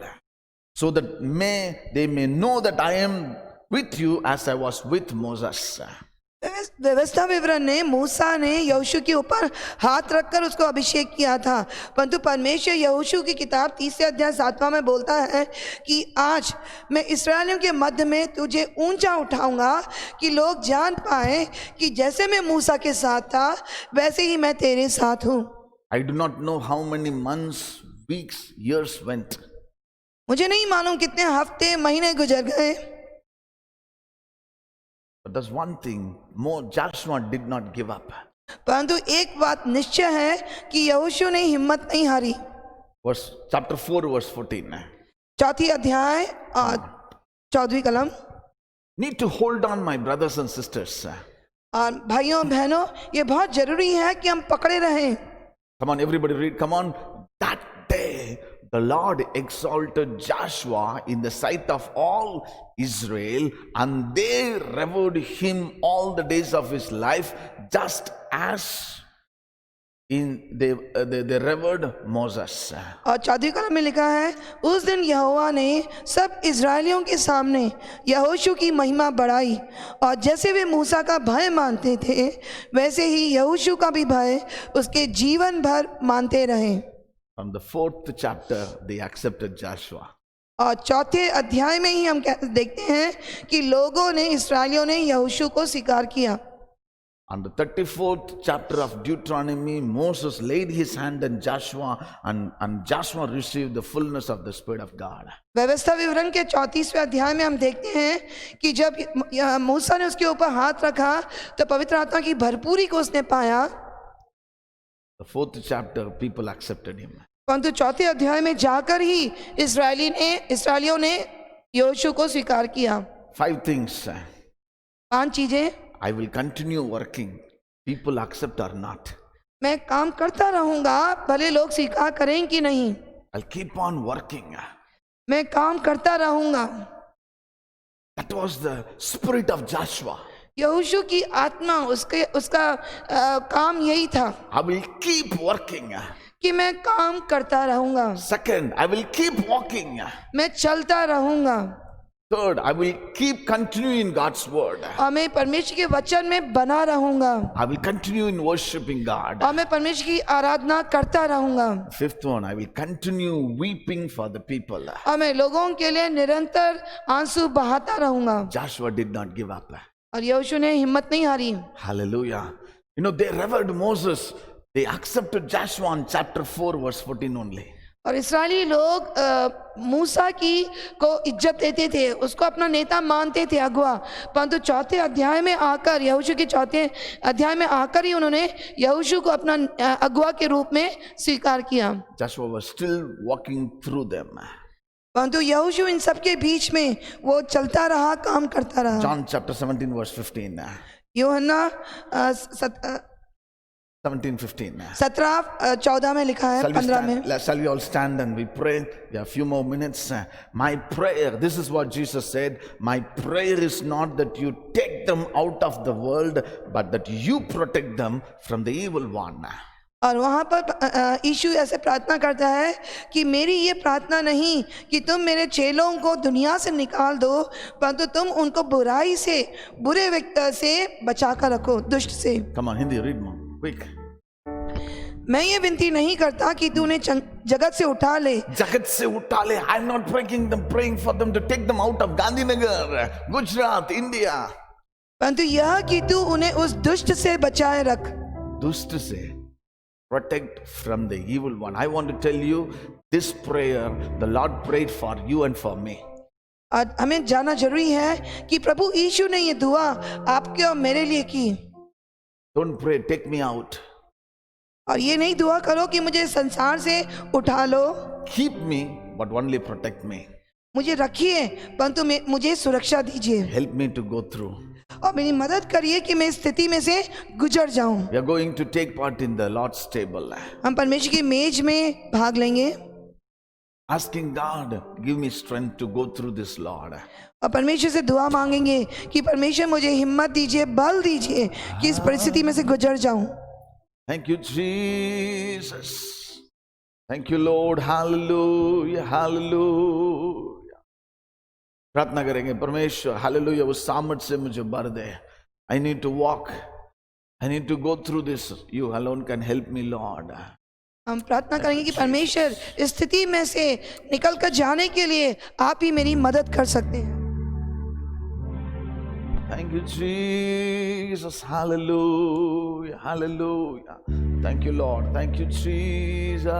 so that they may know that I am with you as I was with Moses. व्यवस्था विवरण ने मूसा ने यहोशू के ऊपर हाथ रखकर उसको अभिषेक किया था, परंतु परमेश्वर यहोशू की किताब 3 अध्याय 7वां में बोलता है कि आज मैं इस्राएलियों के मध्य में तुझे ऊंचा उठाऊंगा कि लोग जान पाए कि जैसे मैं मूसा के साथ था वैसे ही मैं तेरे साथ हूँ। I do not know how many months, weeks, years went. मुझे नहीं मालूम कितने हफ्ते महीने गुजर गए, But there's one thing, Joshua did not give up. परंतु एक बात निश्चय है कि यहोशू ने हिम्मत नहीं हारी। Chapter 4 verse 14. 4 अध्याय 14वीं कलम। Need to hold on, my brothers and sisters. और भाइयों बहनों ये बहुत जरूरी है कि हम पकड़े रहें। Come on, everybody read. Come on. That day, the Lord exalted Joshua in the sight of all Israel, and they revered him all the days of his life, just as they revered Moses. और 4वीं कलम में लिखा है, उस दिन यहोवा ने सब इजरायलियों के सामने यहोशू की महिमा बढ़ाई, और जैसे वे मूसा का भय मानते थे वैसे ही यहोशू का भी भय उसके जीवन भर मानते रहे। From the 4th chapter, they accepted Joshua. और 4थे अध्याय में ही हम देखते हैं कि लोगों ने, इस्राएलियों ने यहोशू को स्वीकार किया। On the 34th chapter of Deuteronomy, Moses laid his hand on Joshua, and Joshua received the fullness of the Spirit of God. व्यवस्था विवरण के 34वें अध्याय में हम देखते हैं कि जब मूसा ने उसके ऊपर हाथ रखा तो पवित्र आत्मा की भरपूरी को उसने पाया। The 4th chapter, people accepted him. परंतु 4थे अध्याय में जाकर ही इस्राएलियों ने यहोशू को स्वीकार किया। 5 things. 5 चीजें। I will continue working, people accept or not. मैं काम करता रहूंगा, भले लोग स्वीकार करें कि नहीं। I'll keep on working. मैं काम करता रहूंगा। That was the spirit of Joshua. यहोशू की आत्मा, उसका काम यही था I will keep working. कि मैं काम करता रहूंगा। Second, I will keep walking. मैं चलता रहूंगा। Third, I will keep continuing in God's word. और मैं परमेश्वर के वचन में बना रहूंगा। I will continue in worshiping God. और मैं परमेश्वर की आराधना करता रहूंगा। 5th one, I will continue weeping for the people. और मैं लोगों के लिए निरंतर आंसू बहाता रहूंगा। Joshua did not give up. और यहोशू ने हिम्मत नहीं हारी। Hallelujah. You know, they revered Moses. They accepted Joshua in chapter 4 verse 14 only. और इस्राएली लोग मूसा की को इज्जत देते थे, उसको अपना नेता मानते थे, अगुआ। परंतु 4थे अध्याय में आकर, यहोशू के 4थे अध्याय में आकर ही उन्होंने यहोशू को अपना अगुआ के रूप में स्वीकार किया। Joshua was still walking through them. परंतु यहोशू इन सब के बीच में वो चलता रहा, काम करता रहा। John chapter 17 verse 15. यूहन्ना 17:14 में लिखा है, 15 में। Shall we all stand and we pray? We have a few more minutes. My prayer, this is what Jesus said, my prayer is not that you take them out of the world, but that you protect them from the evil one. और वहाँ पर यीशु ऐसे प्रार्थना करता है कि मेरी ये प्रार्थना नहीं कि तुम मेरे चेलों को दुनिया से निकाल दो, परंतु तुम उनको बुराई से, बुरे व्यक्ति से बचा कर रखो, दुष्ट से। Come on, Hindi, read more, quick. मैं ये विनती नहीं करता कि तू उन्हें जगत से उठा ले। जगत से उठा ले. I'm not praying for them to take them out of Gandhinagar, Gujarat, India. परंतु यह कि तू उन्हें उस दुष्ट से बचाए रख। दुष्ट से, protect from the evil one. I want to tell you, this prayer the Lord prayed for you and for me. और हमें जानना जरूरी है कि प्रभु यीशु ने ये दुआ आपके और मेरे लिए की। Don't pray, take me out. और ये नहीं दुआ करो कि मुझे संसार से उठा लो। Keep me, but only protect me. मुझे रखिए, परंतु मुझे सुरक्षा दीजिए। Help me to go through. और मेरी मदद करिए कि मैं इस स्थिति में से गुजर जाऊं। We are going to take part in the Lord's table. हम परमेश्वर की मेज में भाग लेंगे। Asking God, give me strength to go through this, Lord. और परमेश्वर से दुआ मांगेंगे कि परमेश्वर मुझे हिम्मत दीजिए, बल दीजिए कि इस परिस्थिति में से गुजर जाऊं। Thank you, Jesus. Thank you, Lord. Hallelujah, hallelujah. प्रार्थना करेंगे, परमेश्वर हालेलुया उस सामर्थ से मुझे भर दे। I need to walk. I need to go through this. You alone can help me, Lord. हम प्रार्थना करेंगे कि परमेश्वर इस स्थिति में से निकल कर जाने के लिए आप ही मेरी मदद कर सकते हैं। Thank you, Jesus. Hallelujah, hallelujah. Thank you, Lord. Thank you, Jesus.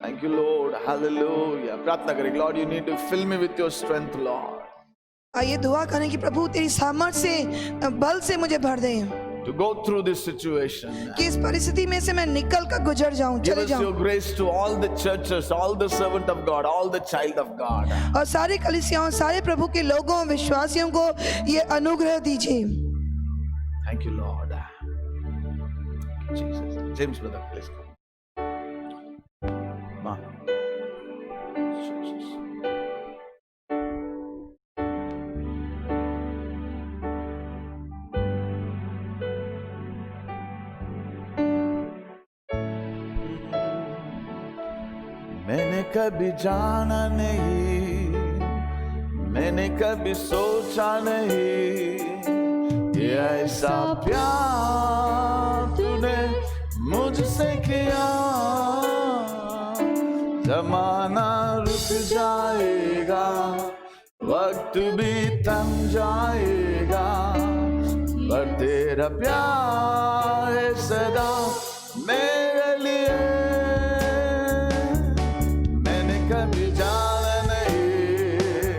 Thank you, Lord. Hallelujah. प्रार्थना करेंगे, Lord, you need to fill me with your strength, Lord. आइए दुआ करें कि प्रभु तेरी सामर्थ से, बल से मुझे भर दे। To go through this situation. कि इस परिस्थिति में से मैं निकल कर गुजर जाऊं, Give चले us your जाऊं। grace to all the churches, all the servant of God, all the child of God. और सारे कलीसियाओं, सारे प्रभु के लोगों, विश्वासियों को ये अनुग्रह दीजिए। Thank you, Lord. Jesus. James brother, please come. कभी जाना नहीं, मैंने कभी सोचा नहीं कि ऐसा प्यार तूने मुझसे किया। जमाना रुक जाएगा, वक्त भी थम जाएगा, पर तेरा प्यार है सदा मेरे लिए। मैंने कभी जाना नहीं,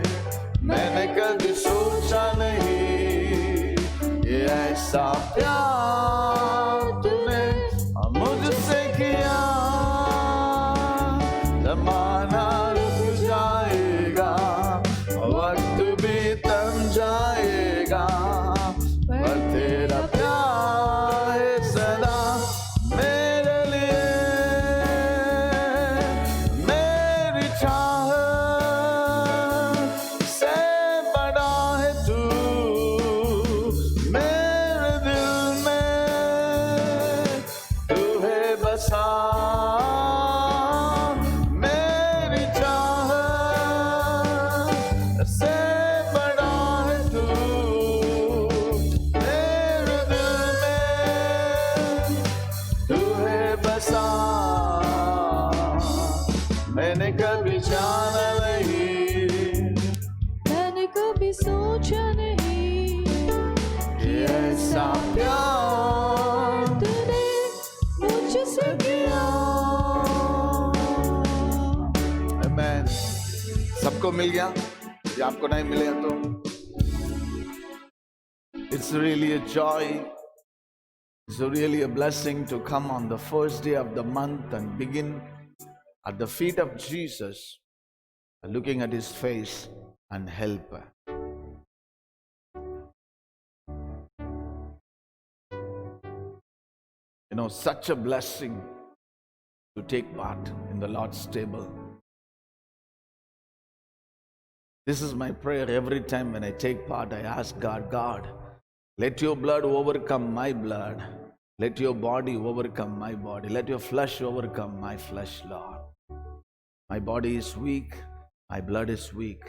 मैंने कभी सोचा नहीं ये ऐसा प्यार तूने मुझसे किया। जमाना रुक जाएगा, वक्त भी थम जाएगा, पर तेरा प्यार है सदा मेरे लिए। मेरी चाहत से बड़ा है तू, मेरे दिल में तू है बसा। मेरी चाहत से बड़ा है तू, मेरे दिल में तू है बसा। मैंने कभी जाना नहीं, मैंने कभी सोचा नहीं कि ऐसा प्यार तूने मुझसे किया। आमेन। सबको मिल गया, या आपको नहीं मिलेगा तो it's really a joy, it's really a blessing to come on the first day of the month and begin at the feet of Jesus, looking at his face and help. You know, such a blessing to take part in the Lord's table. This is my prayer every time when I take part. I ask God, God, let your blood overcome my blood. Let your body overcome my body. Let your flesh overcome my flesh, Lord. My body is weak. My blood is weak.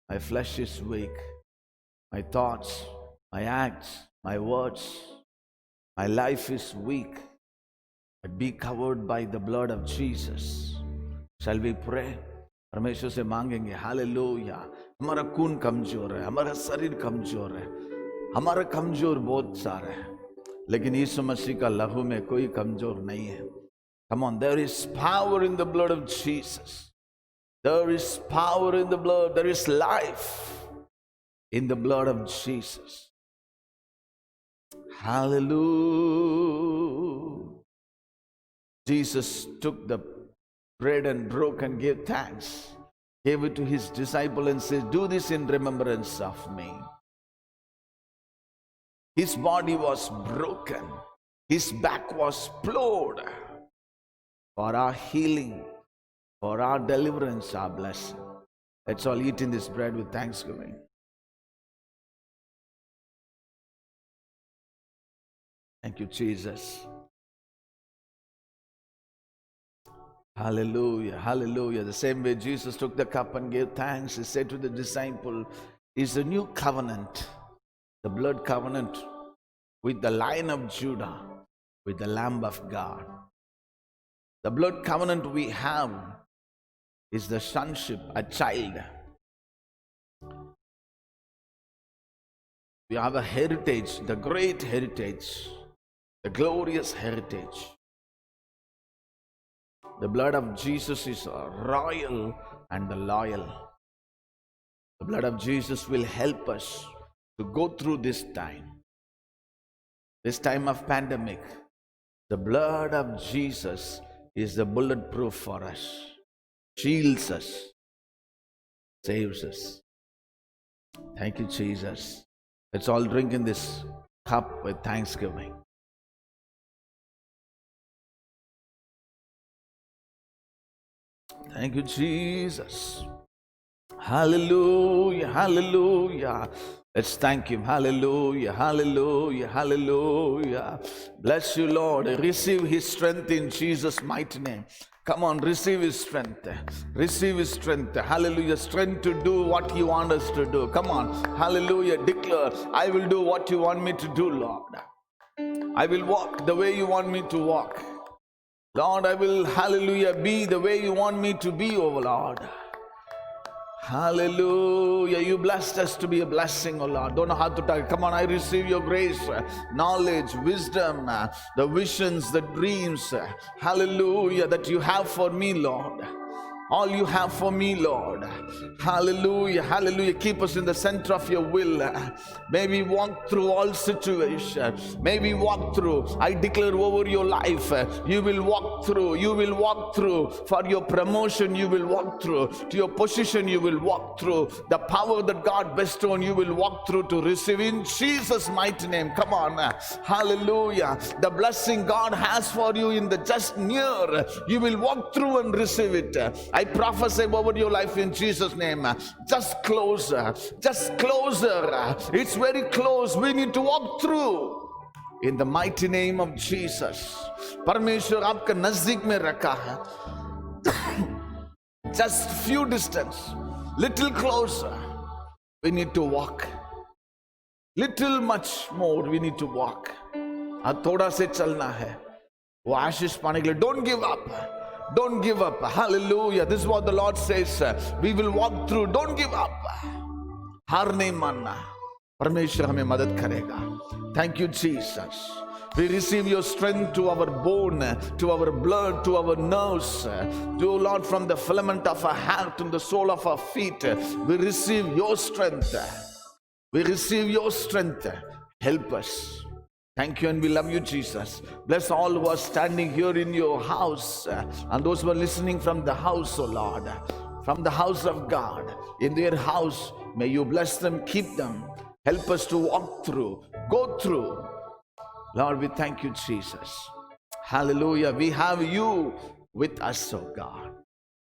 My flesh is weak. My thoughts, my acts, my words, my life is weak. But be covered by the blood of Jesus. Shall we pray? परमेश्वर से मांगेंगे, hallelujah. हमारा खून कमजोर है, हमारा शरीर कमजोर है, हमारा कमजोर बहुत सारा है, लेकिन यीशु मसीह का लहू में कोई कमजोर नहीं है। Come on, there is power in the blood of Jesus. There is power in the blood. There is life in the blood of Jesus. Hallelujah. Jesus took the bread and broke and gave thanks, gave it to his disciple and said, do this in remembrance of me. His body was broken, his back was plowed for our healing, for our deliverance, our blessing. Let's all eat in this bread with thanksgiving. Thank you, Jesus. Hallelujah, hallelujah. The same way Jesus took the cup and gave thanks, he said to the disciple, is a new covenant, the blood covenant with the Lion of Judah, with the Lamb of God. The blood covenant we have is the sonship, a child. We have a heritage, the great heritage, the glorious heritage. The blood of Jesus is royal and loyal. The blood of Jesus will help us to go through this time of pandemic. The blood of Jesus is the bulletproof for us, shields us, saves us. Thank you, Jesus. Let's all drink in this cup with thanksgiving. Thank you, Jesus. Hallelujah, hallelujah. Let's thank him. Hallelujah, hallelujah, hallelujah. Bless you, Lord. Receive his strength in Jesus' mighty name. Come on, receive His strength. Receive His strength. Hallelujah. Strength to do what He wants us to do. Come on. Hallelujah. Declare, I will do what you want me to do, Lord. I will walk the way you want me to walk. Lord, I will, hallelujah, be the way you want me to be, oh Lord. Hallelujah. You blessed us to be a blessing, oh Lord. Don't know how to talk. Come on, I receive your grace, knowledge, wisdom, the visions, the dreams, hallelujah, that you have for me, Lord. All you have for me, Lord. Hallelujah, hallelujah. Keep us in the center of your will. May we walk through all situations. May we walk through. I declare over your life, you will walk through. You will walk through. For your promotion, you will walk through. To your position, you will walk through. The power that God bestowed on you will walk through to receive in Jesus' mighty name. Come on. Hallelujah. The blessing God has for you in the just near, you will walk through and receive it. I prophesy over your life in Jesus' name. Just closer. Just closer. It's very close. We need to walk through. In the mighty name of Jesus. परमेश्वर आपका नजदीक में रखा है. Just few distance. Little closer. We need to walk. Little much more we need to walk. अब थोड़ा से चलना है. वो आशीष पाने के लिए. Don't give up. Don't give up. Hallelujah. This is what the Lord says. We will walk through. Don't give up. हार नहीं मानना. परमेश्वर हमें मदद करेगा. Thank you, Jesus. We receive your strength to our bone, to our blood, to our nerves, to Lord, from the filament of our heart and the sole of our feet. We receive your strength. We receive your strength. Help us. Thank you, and we love you, Jesus. Bless all who are standing here in your house, and those who are listening from the house, oh Lord, from the house of God, in their house. May you bless them, keep them. Help us to walk through, go through. Lord, we thank you, Jesus. Hallelujah. We have you with us, oh God.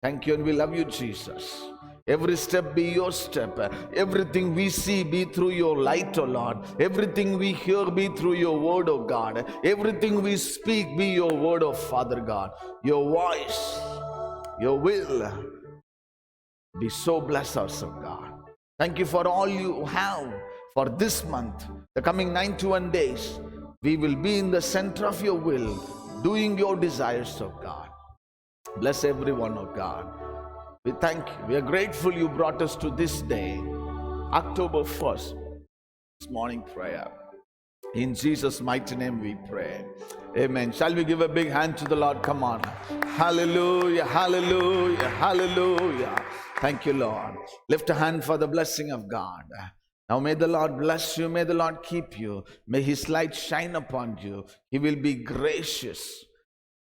Thank you, and we love you, Jesus. Every step be your step. Everything we see be through your light, oh Lord. Everything we hear be through your word, oh God. Everything we speak be your word, oh Father God. Your voice, your will be so blessed us, oh God. Thank you for all you have for this month, the coming 91 days. We will be in the center of your will, doing your desires, oh God. Bless everyone, oh God. We thank you. We are grateful you brought us to this day, October 1st, this morning prayer. In Jesus' mighty name we pray. Amen. Shall we give a big hand to the Lord? Come on. Hallelujah, hallelujah, hallelujah. Thank you, Lord. Lift a hand for the blessing of God. Now may the Lord bless you. May the Lord keep you. May His light shine upon you. He will be gracious.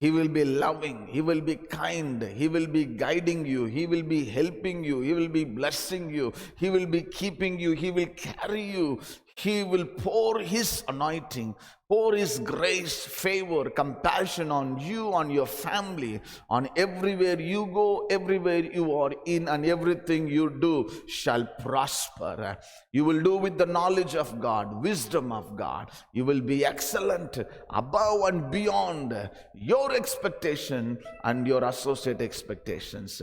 He will be loving. He will be kind. He will be guiding you. He will be helping you. He will be blessing you. He will be keeping you. He will carry you. He will pour His anointing, pour His grace, favor, compassion on you, on your family, on everywhere you go, everywhere you are in, and everything you do shall prosper. You will do with the knowledge of God, wisdom of God. You will be excellent above and beyond your expectation and your associate expectations.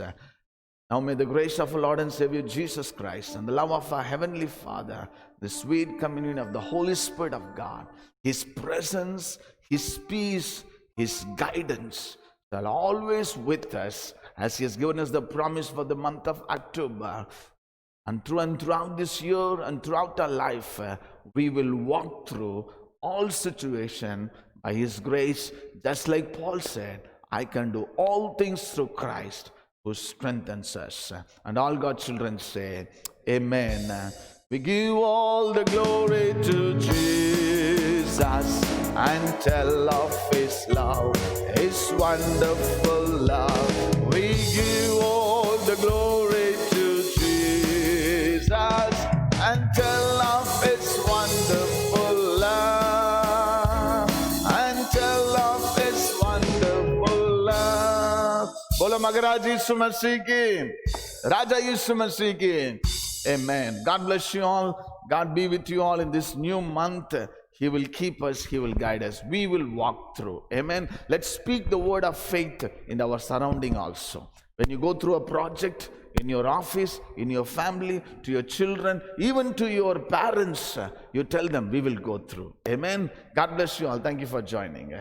Now may the grace of our Lord and Savior Jesus Christ and the love of our Heavenly Father, the sweet communion of the Holy Spirit of God, His presence, His peace, His guidance shall always with us, as He has given us the promise for the month of October. And throughout this year and throughout our life, we will walk through all situation by His grace, just like Paul said, I can do all things through Christ who strengthens us. And all God's children say, Amen. We give all the glory to Jesus and tell of His love, His wonderful love. We give all the glory to Jesus and tell of His wonderful love, and tell of His wonderful love. बोलो महाराज यीशु मसीह की, राजा यीशु मसीह की. Amen. God bless you all. God be with you all in this new month. He will keep us, He will guide us. We will walk through. Amen. Let's speak the word of faith in our surrounding also. When you go through a project, in your office, in your family, to your children, even to your parents, you tell them, we will go through. Amen. God bless you all. Thank you for joining.